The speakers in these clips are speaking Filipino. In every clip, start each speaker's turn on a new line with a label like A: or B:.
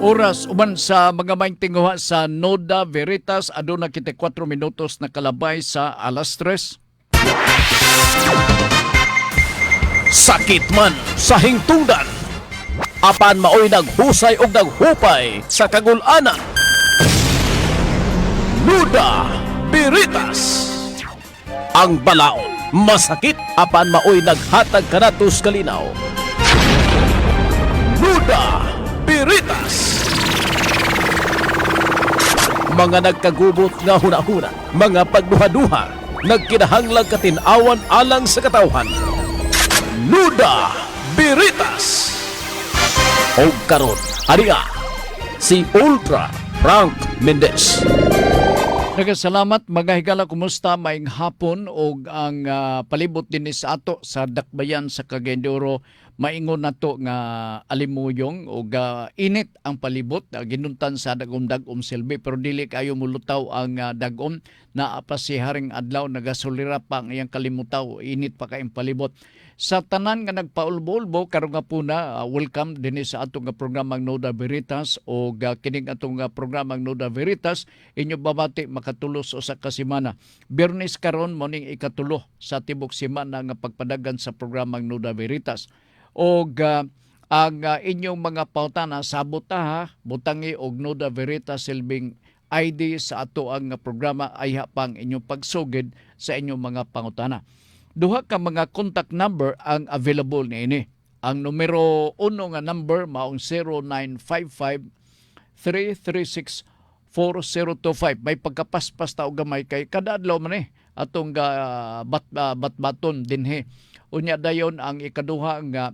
A: Oras uman sa mga maing tinguha sa Noda Veritas, aduna kita 4 minutos na kalabay sa alas 3.
B: Sakit man sa hingtungdan, apan maoy naghusay og naghupay sa kagul-anan. Noda Veritas, ang balaod masakit apan maoy naghatag kanatos kalinaw. Noda Veritas, mga nagkagubot nga hunahuna, mga pagduha-duha, nagkinahanglang katinawan alang sa katawhan. Noda Veritas. O karon, ariya, si Ultra Frank Mendez.
A: Nagasalamat mga higala, kumusta maing hapon og ang palibot din sa ato sa dakbayan sa Cagayan de Oro. Maingon nato nga alimuyong og init ang palibot, ginuntan sa dagom-dagom silbi pero dili kayo mulutaw ang dagom na apasiharing adlaw nagasulira pa ang iyang kalimutaw, init pa kay palibot. Sa tanan nga nagpaulbo-ulbo karon nga puna, welcome dinhi sa atong programang Noda Veritas o kining atong programang Noda Veritas inyo babati makatulos usa ka semana. Biyernes karon mo ning ikatulo sa tibok semana nga pagpadagan sa programang Noda Veritas. Og ang inyong mga pautana sabot ha, butangi og Noda Veritas silbing ID sa ato ang programa ay hapang inyong pagsugid sa inyong mga pangutana. Duha ka mga contact number ang available niini. Ang numero 1 nga number maong 0955-336-4025. May pagkapaspas ta og gamay kay kada adlaw man atong batbaton dinhi. Unya dayon ang ikaduha nga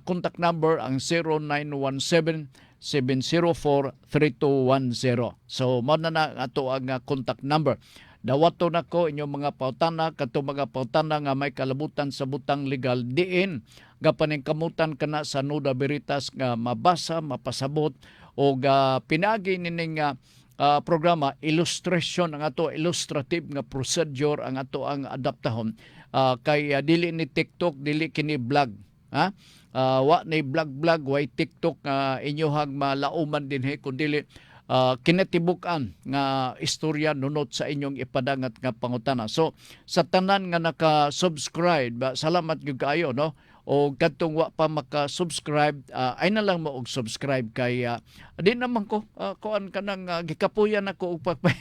A: contact number ang 0917-704-3210. So mao na ato ang contact number. Dawato na ko inyong mga pautana, kato mga pautana nga may kalabutan sa butang legal diin nga paningkamutan kana sa Noda Veritas nga mabasa, mapasabot o pinagi nining programa illustration ang ato, illustrative nga procedure ang ato ang adaptahon kay dili ni TikTok, dili kini vlog, ha? Wa ni vlog, way TikTok inyohang malauman dinhi kundi kinatibukan nga istorya nunot sa inyong ipadangat nga pangutana. So sa tanan nga naka-subscribe, salamat gyud kaayo no. O kadtong wa pa maka-subscribe, ay na lang mo og subscribe kay di naman ko kuan kanang gikapuyan ako og pagpay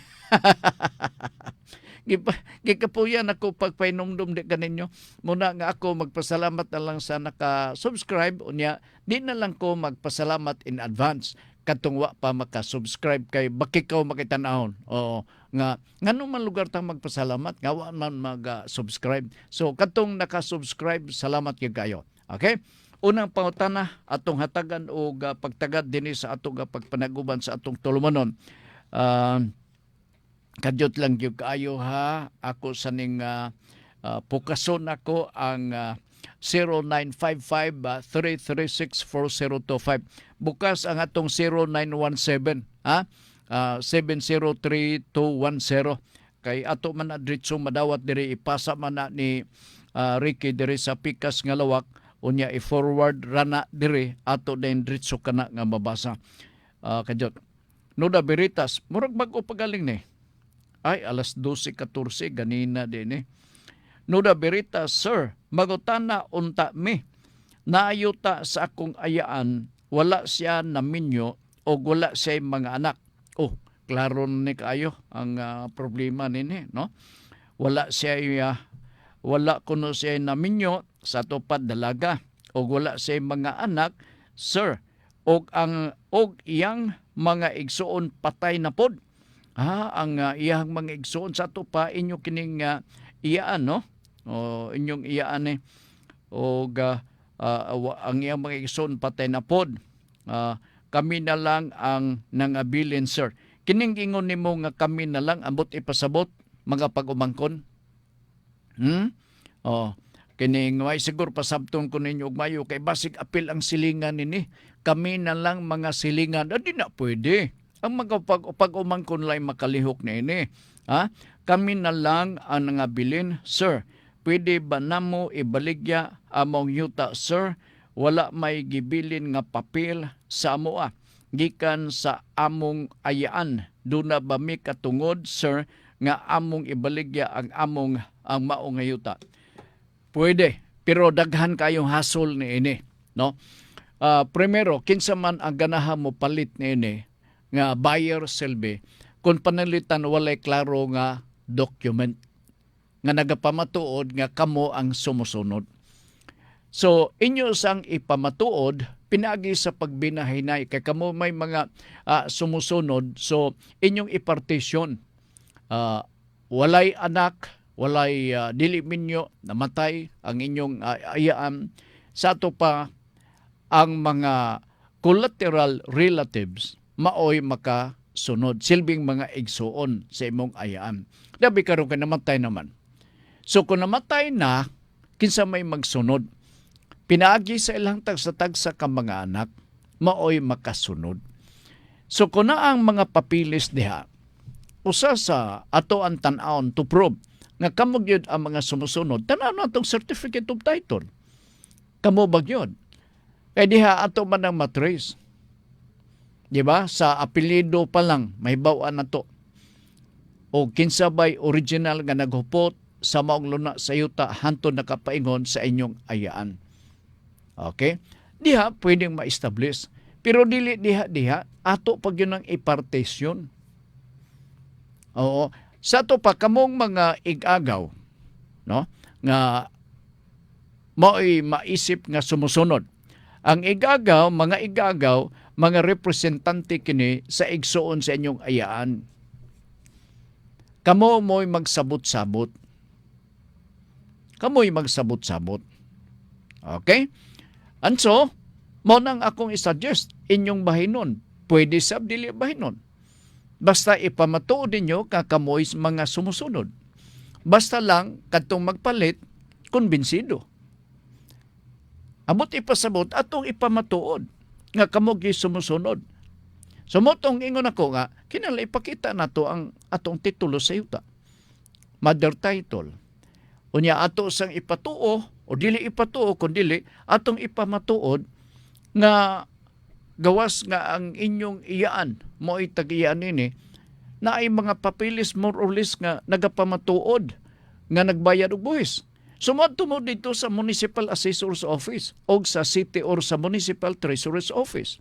A: gikapuyan ako pagpainomdom di kaninyo. Muna nga ako magpasalamat na lang sa naka-subscribe unya di na lang ko magpasalamat in advance katong wa pa maka-subscribe kay bakikaw makitanahon. O nga ngano man lugar tang magpasalamat nga wa man mag-subscribe. So katong naka-subscribe, salamat gyud kayo. Okay? Unang pangutana atong hatagan og pagtagad dinhi sa atong pagpanaguban sa atong tulumanon. Kadyot lang gyud kayo ha. Ako sa ning pukason ako ang 0955-336-4025. Bukas ang atong 0917 ha? 703-210. Kay ato man na diretso madawat diri, ipasa man na ni Ricky diri sa pikas nga lawak, unya i-forward rana diri ato din diretso kana nga mabasa. Kadyot Noda Veritas, murag bag-o pagaling ni. Ay alas 12:14 ganina din Noda Veritas, sir, magutana unta mi. Naayuta sa akong ayaan, wala siya naminyo o wala siya mga anak. Oh, klaro ni kayo ang problema nini, no? Wala kuno siya naminyo sa tupad dalaga o wala siya mga anak, sir. Og iyang mga igsuon patay na pod. Ang iyang mga igsuon sa tupa inyo kining iyaan, no? O inyong iyaan o ang iyang mga igsoon patay na pod. Kami na lang ang nangabilin, sir. Kining ingon nimo nga kami na lang ambot ipasabot mga pag-umangkon. Kining way siguro pasabton ko ninyo og mayo kay basig apil ang silingan nini. Kami na lang mga silingan. Di na pwede. Ang mga pag-umangkon lang makalihok na ini. Kami na lang ang nangabilin, sir. pwede ba namo ibaligya among yuta, sir? Wala may gibilin nga papel sa amoa gikan sa among ayaan. Duna ba mi katungod, sir, nga among ibaligya ang among ang mao nga yuta? Pwede, pero daghan kayong hasol ni ini, no? Primero, kinsa man ang ganahan mo palit ni ini nga buyer selbe kung panalitan walay klaro nga document nga nagapamatuod nga kamo ang sumusunod. So, inyo sang ipamatuod, pinagi sa pagbinahinay, kay kamo may mga sumusunod, so inyong ipartisyon. Walay anak, walay dili minyo, namatay ang inyong ayaan. Sa ato pa, ang mga collateral relatives, maoy makasunod, silbing mga igsuon sa imong ayaan. Dabi karon ka namatay naman. So kung namatay na, kinsa may magsunod. Pinaagi sa ilang tagsa-tagsa ka mga anak, maoy makasunod. So kung na ang mga papilis diha, usa sa ato ang tan-aon to prove nga kamo gyud ang mga sumusunod, tan-aw na itong certificate of title. Kamo ba gyud? Kaya diha ato man ang matrace. Di ba? Sa apelyido pa lang, may bawaan na to. O kinsa ba'y original nga naghupot sa maong luna sa yuta hanto nakapaingon sa inyong ayaan. Okay? Diha pwedeng ma-establish. Pero dili diha ato pag yun ang ipartisyon. Oo. Sa to pa kamong mga igagaw, no? Nga mao'y maisip nga sumusunod. Ang igagaw, mga representante kini sa igsuon sa inyong ayaan. Kamo mo'y magsabot-sabot. Kamo'y magsabot-sabot. Okay? And so, mo nang akong isuggest, inyong bahinon. Pwede sab dili bahinon. Basta ipamatuod ninyo kakamoy mga sumusunod. Basta lang katong magpalit, konbinsido. Amot ipasabot atong ipamatuod nga kamo gi sumusunod. So motong ingon ako nga kinahanglan ipakita nato ang atong titulo sa yuta. Mother title. Unya ato sang ipatuo o dili ipatuo kundi atong ipamatuod nga gawas nga ang inyong iyaan mo itag-iyaan nini na ay mga papilis more or less nga nagapamatuod nga nagbayad og buhis. Sumadto mo dito sa Municipal Assessor's Office o sa City or sa Municipal Treasurer's Office.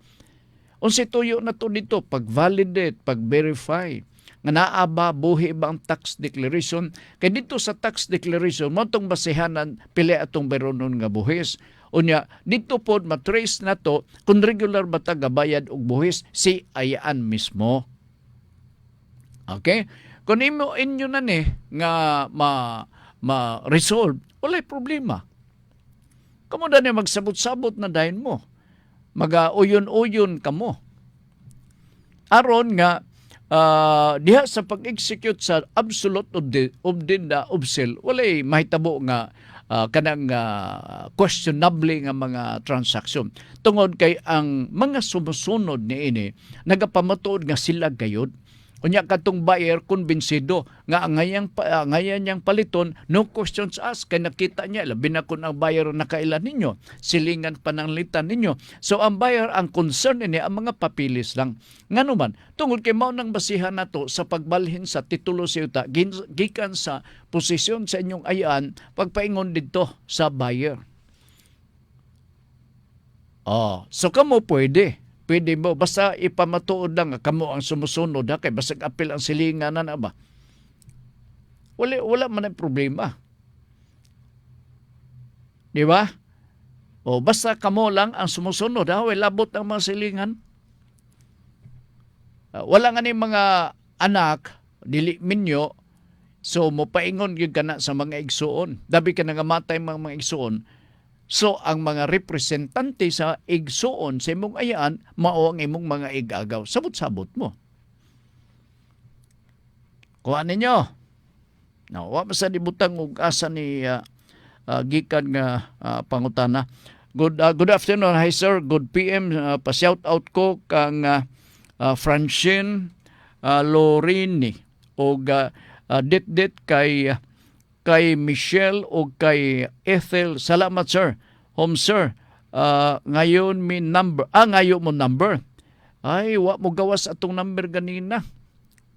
A: Unsi tuyo na to dito pag-validate, pag-verify nga naaba buhi ba ang tax declaration. Kay dito sa tax declaration mo itong basihanan pili atong beronon nga buhis. Unya dito pod matrace na to kung regular ba tagabayad og buhis si ayaan mismo. Okay? Kung inyo na ni nga ma-resolve, walay problema. Kamo na magsabot-sabot na dahin mo. Mag-uyon-uyon ka mo. Aron nga, diha sa pag-execute sa absolute obsel, walay mahitabo nga kanang questionable nga mga transaksyon. Tungod kay ang mga sumusunod ni ini, nagapamatuod nga sila gayod. Unya katong buyer kumbinsido nga ang ngayon niyang paliton, no questions asked, kay nakita niya labi na kun ang buyer nakailan ninyo, silingan pananglitan ninyo. So ang buyer ang concern ini ang mga papilis lang. Nganuman tungod kay mao nang basihan nato sa pagbalhin sa titulo sa yuta gikan sa posisyon sa inyong ayaan pagpaingon didto sa buyer. So kamo Pwede mo, basta ipamatuod lang kamo ang sumusunod kay basag apil ang silinganan ba. Wala man ang problema. Di ba? O basta kamo lang ang sumusunod wala labot ang mga silingan. Wala nga ni mga anak dili minyo, so mopaingon gyud kana sa mga igsuon. Dabi ka nangamatay mga igsuon. So, ang mga representante sa igsuon sa imong ayaan, mao ang imong mga igagaw. Sabot-sabot mo. Kuha ninyo. Wa sa dibutang og asa ni gikan nga pangutana. Good afternoon. Hi sir, good PM. Pa-shout out ko kang Francine Lorini og dit kay kay Michelle o kay Ethel. Salamat sir. Home sir. Ngayon mi number. Ngayon mo number. Ay, wa mo gawas atong number ganina.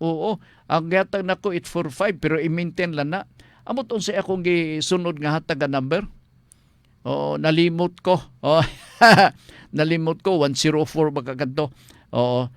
A: Oo. Ang gatag nako 845 pero i-maintain lang na. Amot unsay akong gisunod nga hatag nga number. Oo, nalimot ko. Oh, nalimot ko 104 baka kadto. Oo.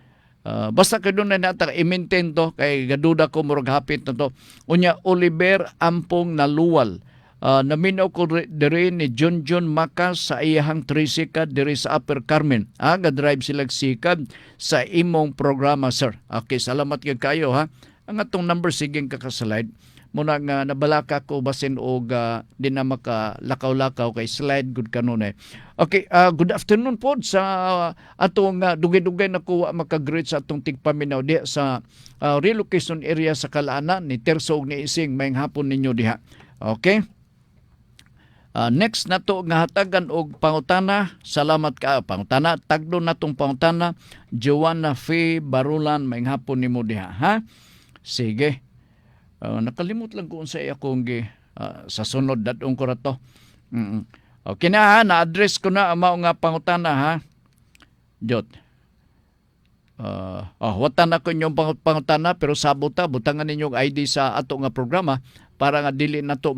A: Basta kayo na natang i-maintain to kay gaduda ko murag hapit na to. Unya Oliver Ampong Naluwal. Naminaw ko diri ni John Macas sa iyahang tricycle diri sa Upper Carmen. Ga-drive sila sikad sa imong programa sir. Okay, salamat kayo ha. Ang atong number siging kakaslide. Muna nga nabalaka ko basin og di na makalakaw-lakaw kay slide good kanunay. Okay, good afternoon po sa atong dugay-dugay na kuha makagreet sa atong tigpaminaw diha sa relocation area sa Kalaanan ni Terso ug ni Ising mayng hapon ninyo diha. Okay? Next nato nga hatagan og pangutana. Salamat ka pangutana. Tagdo natong pangutana Joanna Faye Barulan mayng hapon nimo diha ha. Sige. Nakalimot lang kung sa akong sa sunod datong ko rato. Okay na ha, na-address ko na mao nga pangutana ha. Jot. Watan ako inyong pangutana pero sabuta butangan ninyong ID sa ato nga programa para nga dili na to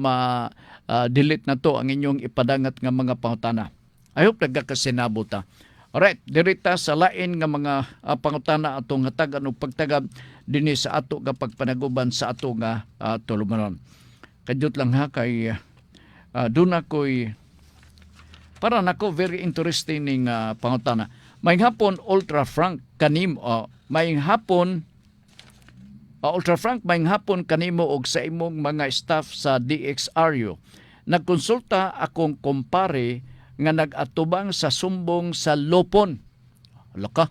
A: delete na to ang inyong ipadangat nga mga pangutana. I hope nagkakasinabot ta. Alright, dirita sa lain nga mga pangutana atong hatagan o pagtagab dinhi sa ato nga pagpanaguban sa ato nga tulumanon. Kadiyot lang ha kay duna ko'y para nako very interesting ning pangutana. May hapon Ultra Frank kanim may hapon Ultra Frank may hapon kanimo og sa imong mga staff sa DXRU. Nagkonsulta akong kumpare nga nag-atubang sa sumbong sa Lupon. Laka.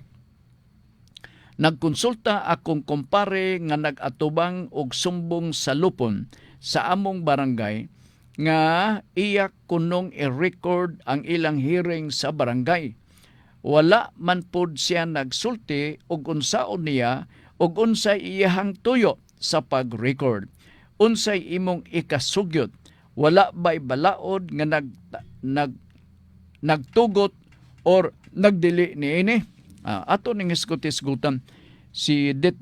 A: Nagkonsulta akong kumpare nga nag-atubang og sumbong sa Lupon sa among barangay nga iya kunong i-record ang ilang hearing sa barangay. Wala man pod siya nagsulti og unsaon niya og unsay iyahang tuyo sa pag-record. Unsay imong ikasugyot? Wala ba'y balaod nga nagtugot or nagdili niini? Ato ning isgutan si Det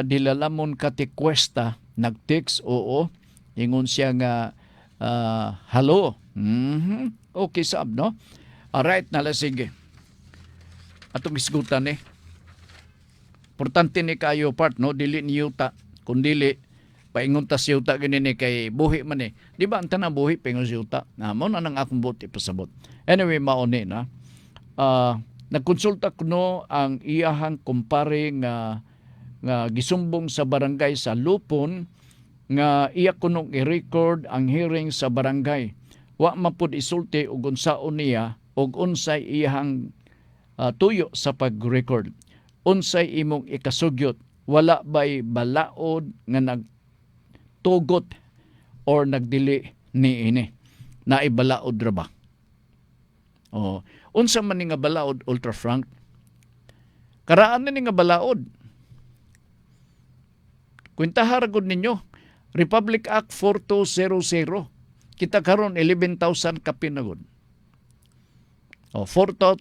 A: Dilalamon Katikwesta nag-text oo ingon siya nga hello. Okay sab no. Alright nala sige. Atong isgutan importante ni kayo part no dili ni yuta kun dili paingon ta si yuta ganini kay buhi man di ba ang tanang buhi paingon si yuta mao na nang akong buti pasabot. Anyway mauni na nagkonsulta kuno ang iyahang kumpare nga gisumbong sa barangay sa Lupon nga iya kunong i-record ang hearing sa barangay. Wa mapud isulti og unsaon niya og unsay iyahang tuyo sa pag-record. Unsay imong ikasugyot? Wala ba'y balaod nga nagtugot or nagdili niini? Naibalaod ra ba? Unsa man ni nga balaod Ultra Frank? Karaan na ni nga balaod. Kwentahar gud ninyo Republic Act 4200 kita karon 11,000 ka pinagod. 4,200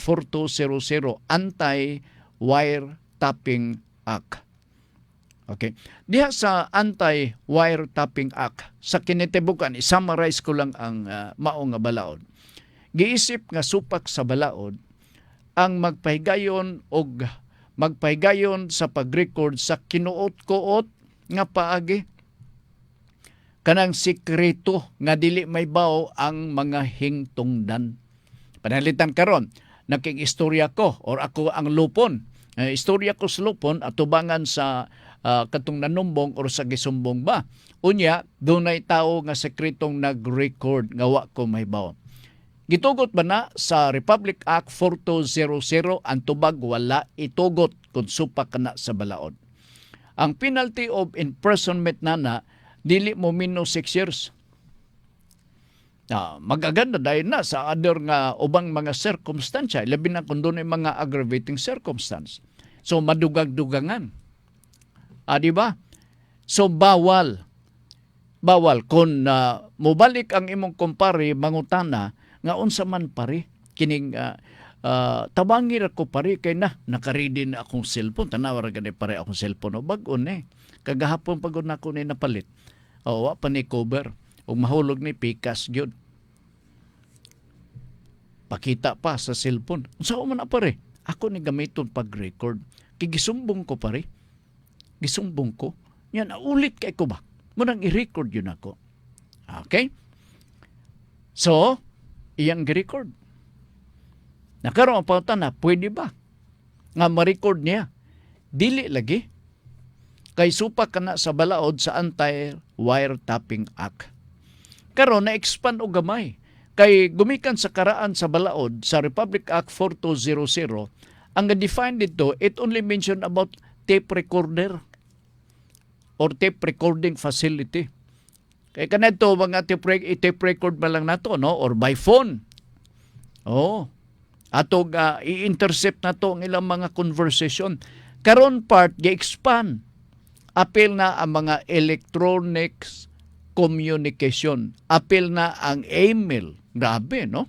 A: 4200 Anti-Wiretapping Act. Okay. Diha sa Anti-Wiretapping Act sa kinitibukan i-summarize ko lang ang mao nga balaod. Giisip nga supak sa balaod ang magpahigayon sa pag-record sa kinuot-kuot nga paagi kanang sikreto nga dili may bawo ang mga hingtungdan. Panalitan karon naking-istorya ko or ako ang Lupon. Istorya ko sa Lupon atubangan sa katong nanumbong or sa gisumbong ba. Unya dunay tawo nga sekretong nag-record nga wa ko may bawo. Gitugot ba na sa Republic Act 4200 ang tubag wala itugot kung supak na sa balaod. Ang penalty of imprisonment nana dili mo mino 6 years. Magaganda dahil na sa other nga ubang mga circumstansya, labi na kung doon ay mga aggravating circumstance. So madugag-dugangan. Di ba? So bawal bawal kung mobalik ang imong kumpare mangutana nga unsa man pare kining tabangi ra ko pare kay nakaready na akong cellphone tanawa ra gani pare akong cellphone o bag-on kagahapon pagod na ko ni napalit wa pa ni cover ug mahulog ni pikas gyud pakita pa sa cellphone unsa man na pare ako ni gamiton pag-record kay gisumbong ko pare gisumbong ko yan ulit kay ko ba mo nang i-record yun ako. Okay? So, iyang gi-record. Nakaroon ang pautan na, pwede ba? Nga ma-record niya. Dili lagi. Kay supa ka na sa balaod sa Anti-Wiretapping Act. Karon na-expand o gamay. Kay gumikan sa karaan sa balaod sa Republic Act 4200, ang define dito, it only mention about tape recorder or tape recording facility. Kaya kanito, mga tape record ba lang nato, no? Or by phone. Atog i-intercept na to ang ilang mga conversation. Karon part, gi-expand. Apil na ang mga electronics communication. Apil na ang email. Grabe, no?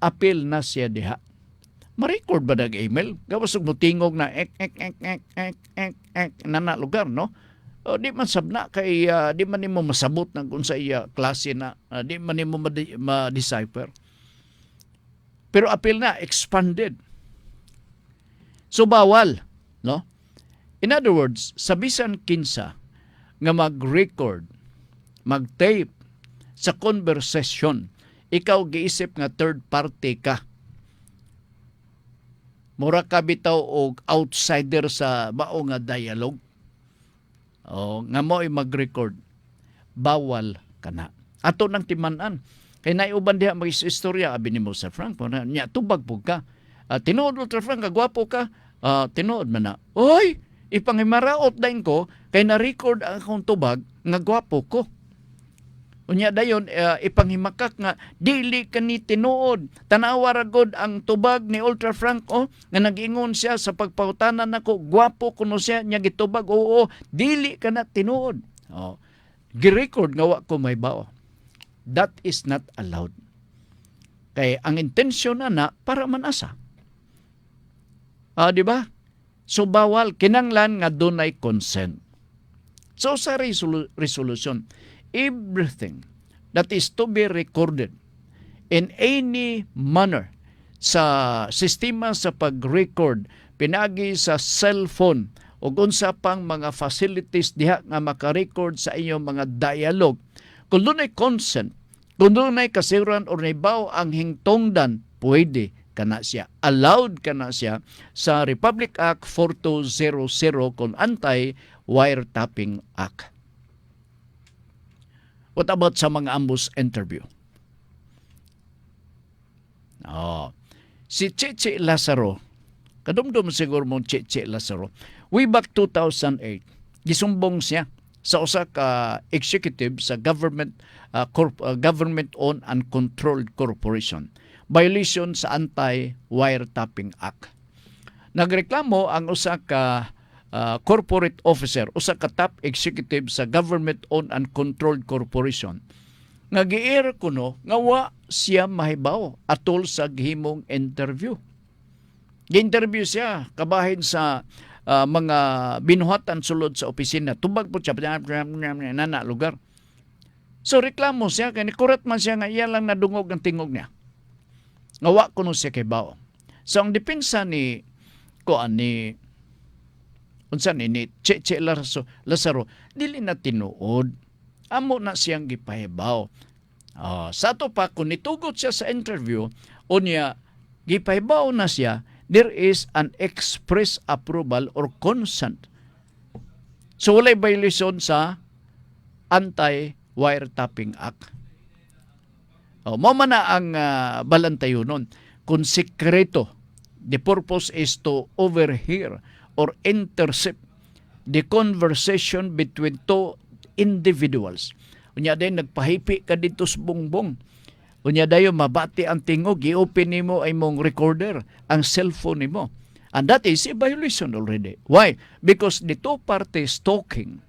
A: Apil na siya diha. Ma-record ba nag email? Gawas mo tingog na nana lugar, no? Di man sabna kay di man nimo masabot ng unsa iya klase na di man nimo ma-decipher. Pero apil na expanded. So bawal, no? In other words, sa bisan kinsa nga mag-record, mag-tape sa conversation, ikaw giisip nga third party ka. Mura ka bitaw og outsider sa mao nga dialogue. Nga mo mag-record. Bawal ka na. Ato nang timan-an. Kay naiuban diha mag-istorya abi nimo sa Frank. Nya tubag po ka. Tinuod Ultra Frank, gwapo ka. Tinuod man na. Oy, ipangimaraot dain ko kay na-record ang akong tubag nga gwapo ko. Unya dayon ipanghimakak nga dili ka ni tinuod. Tanawa ra gud ang tubag ni Ultra Frank nga nag-ingon siya sa pagpautanan nako gwapo kuno siya nya gitubag oo dili ka na tinuod. Gi-record nga wa ko may bao. That is not allowed. Kay ang intensyon na para manasa. Di ba? So bawal kinanglan nga dunay consent. So sa resolution everything that is to be recorded in any manner sa sistema sa pag-record pinagi sa cellphone o unsa pang mga facilities diha nga maka-record sa inyong mga dialogue. Kung dunay consent, kung dunay kasiran o naibaw ang hingtongdan, pwede kana siya. Allowed kana siya sa Republic Act 4200 kung Anti-Wiretapping Act. What about sa mga ambush interview? Si Cheche Lazaro, kadumdum siguro mong Cheche Lazaro, way back 2008, gisumbong siya sa usa ka executive sa government-owned and controlled corporation. Violation sa Anti-Wiretapping Act. Nagreklamo ang usa ka corporate officer, usa ka top executive sa government-owned and controlled corporation, nga gi-air kuno nga wa siya mahibaw atol sa gihimong interview. Gi-interview siya kabahin sa mga binuhatan sulod sa opisina. Tubag po siya nana lugar. So reklamo siya kay nikurat man siya nga iya lang nadungog ang tingog niya. Nga wa kuno siya kibaw. So ang depensa ni unsa ni Cheche Lazaro dili na tinuod amo na siyang gipahibaw. Sa to pa kung nitugot siya sa interview unya gipahibaw na siya there is an express approval or consent. So walay violation sa Anti-Wiretapping Act. Mao man na ang balantayon nun. Kung sekreto, the purpose is to overhear or intercept the conversation between two individuals. Unya day nagpahipi ka dito sa bongbong. Unya dayo mabati ang tingog, i-open nimo ay mong recorder, ang cellphone nimo. And that is a violation already. Why? Because the two parties talking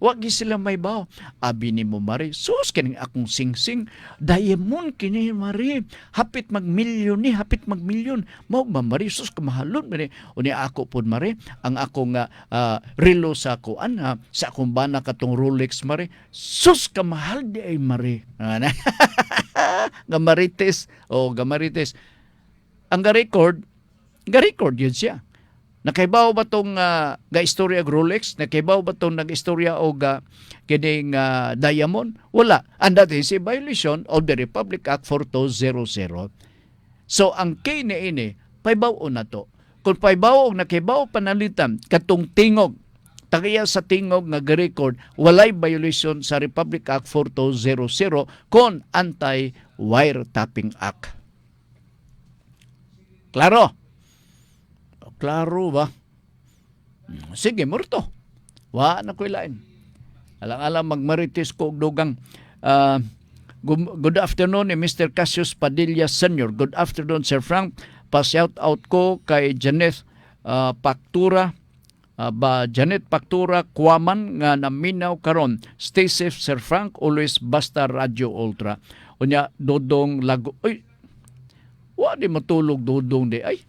A: Wag gi sila may baw. Abi ni mo mari, sus kining akong singsing, diamond kini mari. Hapit magmilyon ni, hapit magmilyon. Mao mari, sus kamahalon mari. Uni ako pud mari, ang akong relo sa kuan sa akong bana katong Rolex mari. Sus kamahal di ay mari. Gamarites, gamarites. Ang ga-record yun siya. Nakaibaw ba itong ga-istorya og Rolex? Nakaibaw ba itong nag-istorya og kining diamond? Wala. And that is a violation of the Republic Act 4200. So, ang kay na ini, paibaw na to. Kung paibaw o nakaibaw panalitan, katong tingog, tagaya sa tingog nga ga-record, walay violation sa Republic Act 4200 kon Anti-Wiretapping Act. Klaro? Klaro ba? Sige, murto. Wa na ko ilain. Alang-alang magmaritis ko og dugang. Good afternoon ni Mr. Cassius Padilla Sr. Good afternoon, Sir Frank. Pa-shout out ko kay Janet Pactura. Janet Pactura Kuaman nga naminaw karon. Stay safe, Sir Frank. Always basta Radio Ultra. Unya, Dodong Lago. Ay, wa di matulog Dodong di. Ay.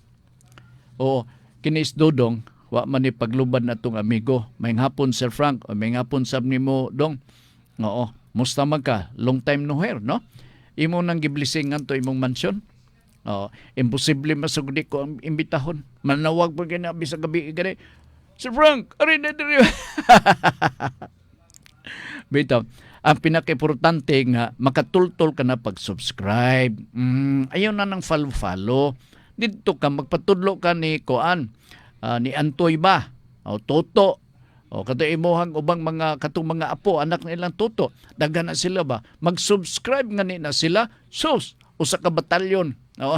A: O, kinis Dodong, wa man ni pagluban na tong amigo. May hapon, Sir Frank. O may hapon sab ni mo, Dong. Oo, musta man ka? Long time no here, no? Imo nang giblisingan to imong mansyon. Oo, imposible masugdi ko ang imbitahon. Manawag pa ginabi sa gabi gani. Sir Frank, ari na diri. Bitaw, ang pinaka-importante nga makatultol ka na pag-subscribe. Ayaw na nang follow-follow. Dito ka magpatudlo ka ni Koan, ni Antoy ba? O Toto. O kato imuhang ubang mga katong mga apo, anak nilang Toto. Daghan na sila ba? Mag-subscribe nga ni na sila. Sus, usa ka batalyon. O.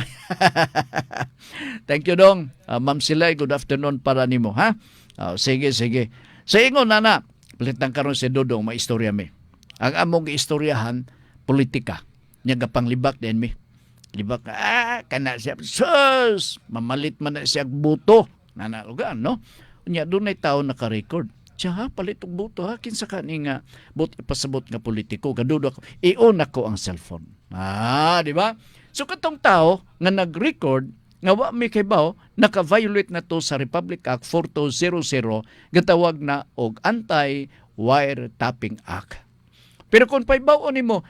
A: Thank you, Dong. Ma'am Silay, good afternoon para nimo, ha? Sige. Sa ingon na, palitan karon si Dodong, maistorya mi. Ang among istoryahan, politika. Nya gapanglibak din mi. Libak, kana siya, sus! Mamalit man na siya buto. Nanalugan, no? Nya doon ay tao naka-record. Siya, palit og buto, ha? Kinsa ka ni nga, ipasabot nga politiko. Gadudo ako. I-on ako ang cellphone. Di ba? So, katong tao nga nag-record, nga wa may kaybaw, naka-violate na to sa Republic Act 4200, gatawag na og Anti-Wiretapping Act. Pero kung paibaw ni mo,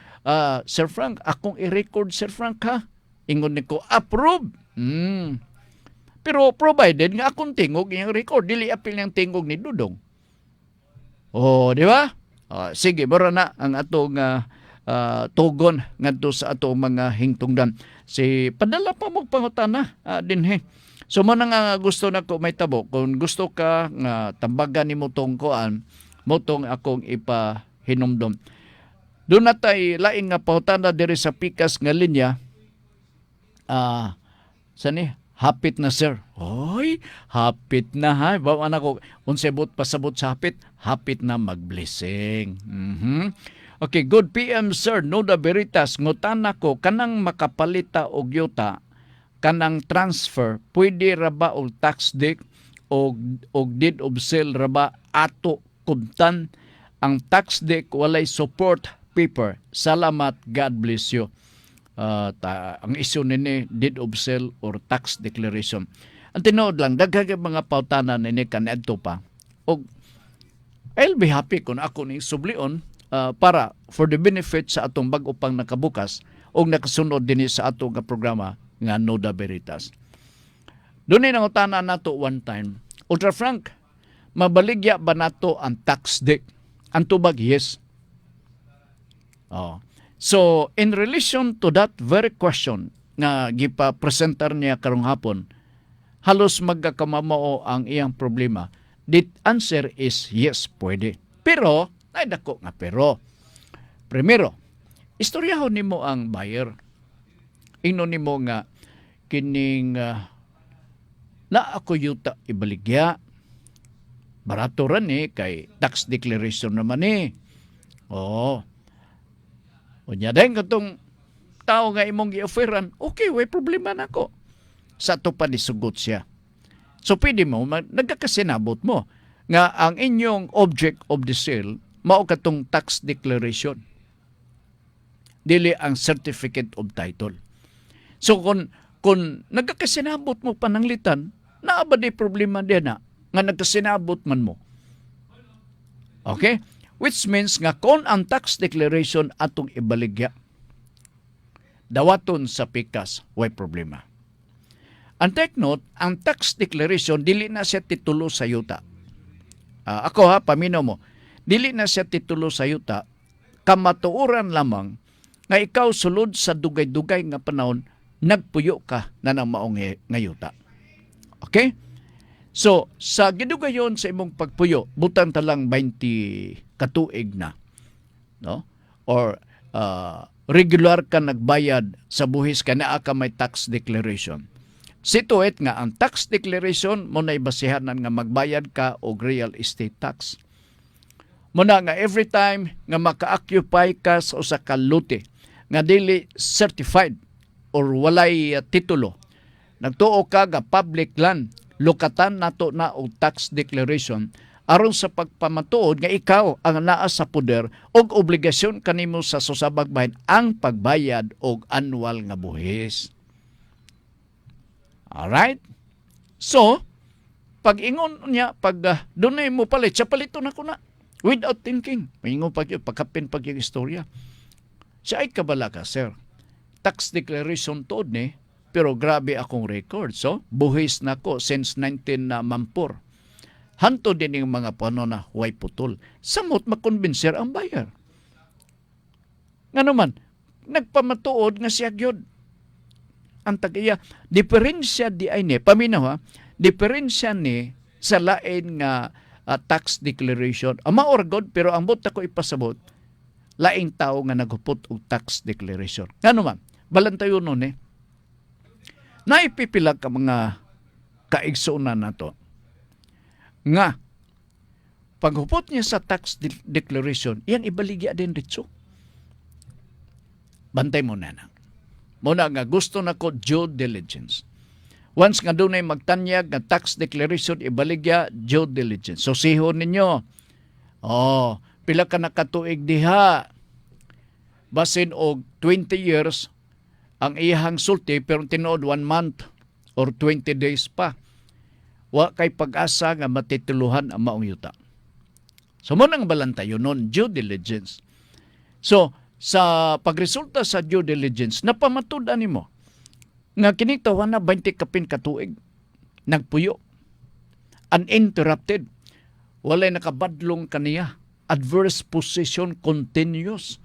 A: Sir Frank, akong i-record, Sir Frank, ha? Ingon ni ko, approve. Pero provided nga akong tingog yung record, dili apil ng tingog ni Dudong. Di ba? Sige, mura na ang atong tugon ngadto sa atong mga hingtungdan. Si padala pa mo pangutana dinhi. So man nga gusto nako may tabo, kung gusto ka nga tambagan nimo tong kuan, mo tong akong ipahinumdom. Doon natay laing nga pangutana diri sa pikas nga linya. Sani? Hapit na, sir. Oy, hapit na, ha? Bawa na ko, unsebot pasabot sa hapit na mag-blessing. Okay, good PM, sir. Noda Veritas, ngutan ko, kanang makapalita og yuta, kanang transfer, pwede raba og tax deed og deed of sale raba ato kubtan. Ang tax deed walay support paper. Salamat, God bless you. Ang issue nini deed of sale or tax declaration. Ang tinuod lang, daghang mga pautanan nini kanadto pa. Og I'll be happy kung ako ni sublion para for the benefit sa atong bag-o pang nakabukas og nakasunod dinhi sa atong programa nga Noda Veritas. Dunay nangutana nato one time, Ultra Frank, mabaligya ba nato ang tax deed? Ang tubag, yes. So, in relation to that very question nga gipa-presentar niya karong hapon, halos magkakamamao ang iyang problema. The answer is yes, pwede. Pero, ay dako nga pero. Primero, istoryahon nimo ang buyer. Ingnon nimo nga kining na ako yuta ibaligya. Barato ran kay tax declaration naman Unya dahil katong tao nga imong gi-offeran, okay, way problema na ko. Sa to pa nisugot siya. So pwede mo, nagkakasinabot mo nga ang inyong object of the sale mao katong tax declaration. Dili ang certificate of title. So kung nagkakasinabot mo pananglitan, naa ba di problema diyan na nga nagkasinabot man mo. Okay? Which means nga kung ang tax declaration atong ibaligya, dawaton sa pikas, way problema. Ang take note, ang tax declaration, dili na siya titulo sa yuta. Ako ha, paminaw mo, dili na siya titulo sa yuta, kamatuoran lamang nga ikaw sulod sa dugay-dugay nga panahon, nagpuyo ka na ng maong nga yuta. Okay? So, sa gidugayon sa imong pagpuyo, butang talang 20 katuig na. No? Or regular ka nagbayad sa buhis ka naa ka may tax declaration. Situate nga ang tax declaration mo na ibasihanan nga magbayad ka og real estate tax. Muna nga every time nga maka-occupy ka sa usa ka lote nga dili certified or walay titulo, nagtuo ka nga public land, lukatan nato na og tax declaration aron sa pagpamatuod nga ikaw ang naa sa poder og obligasyon kanimo sa susabag bahin ang pagbayad og annual nga buhis. Alright? So, pag ingon niya, pag dunay mo palit, siya palito na ko na. Without thinking. Maingon pag yun, pagkapin pag yung istorya. Siya ay kabala ka, sir. Tax declaration tood ni, pero grabe akong record. So, buhis na ko since 19 Hanto din yung mga pano na huway putol. Samot makonbinser ang buyer. Nga naman, nagpamatuod nga siya gyud. Ang tagiya, diferensya di ay ni, paminaw ha, diferensya ni sa lain nga tax declaration. Maorgod, pero ang buta ko ipasabot, laing tao nga naghupot og tax declaration. Nga naman, balantayon nun naipipilag ka mga kaigsunan na to. Nga, paghupot niya sa tax declaration, yan ibaligya din dito. Bantay mo na na. Muna nga gusto na ko due diligence. Once nga doon ay magtanyag nga tax declaration, ibaligya due diligence. So sihon ninyo, pila ka nakatuig diha, basin og 20 years, ang iyang sulti, pero tinood 1 month or 20 days pa. Wa kay pag-asa nga matituluhan ang maong yuta. So muna nga balantayon nun, due diligence. So, sa pagresulta sa due diligence, napamatudan nimo nga kining tawana na 20 kapin katuig nagpuyo, uninterrupted, walay nakabadlong kaniya, adverse possession continuous,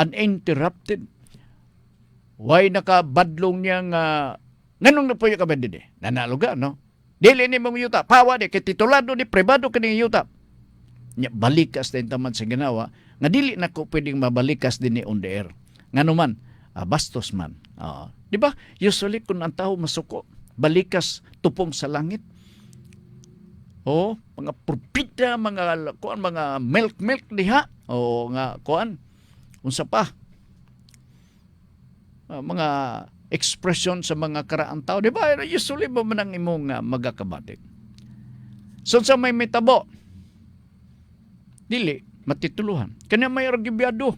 A: uninterrupted, way nakabadlong niya nga nganong napuyo ka ba din nanaluga, no? Dili ni mong yuta, pawa di, kay titulado ni privado kaning yuta. Balikas din taman sa ginawa, nga dili na ko pwedeng mabalikas din ni on the air. Nga naman, bastos man. Di ba? Usually kung ang tao masuko, balikas tupong sa langit. Mga propita, mga milk diha. Nga kuan. Unsa pa? Mga expression sa mga karaang tao. Di ba? Usually ba man ang imong magakabatik? So sa may mitabo, dili matituluhan. Kanya may argubyado.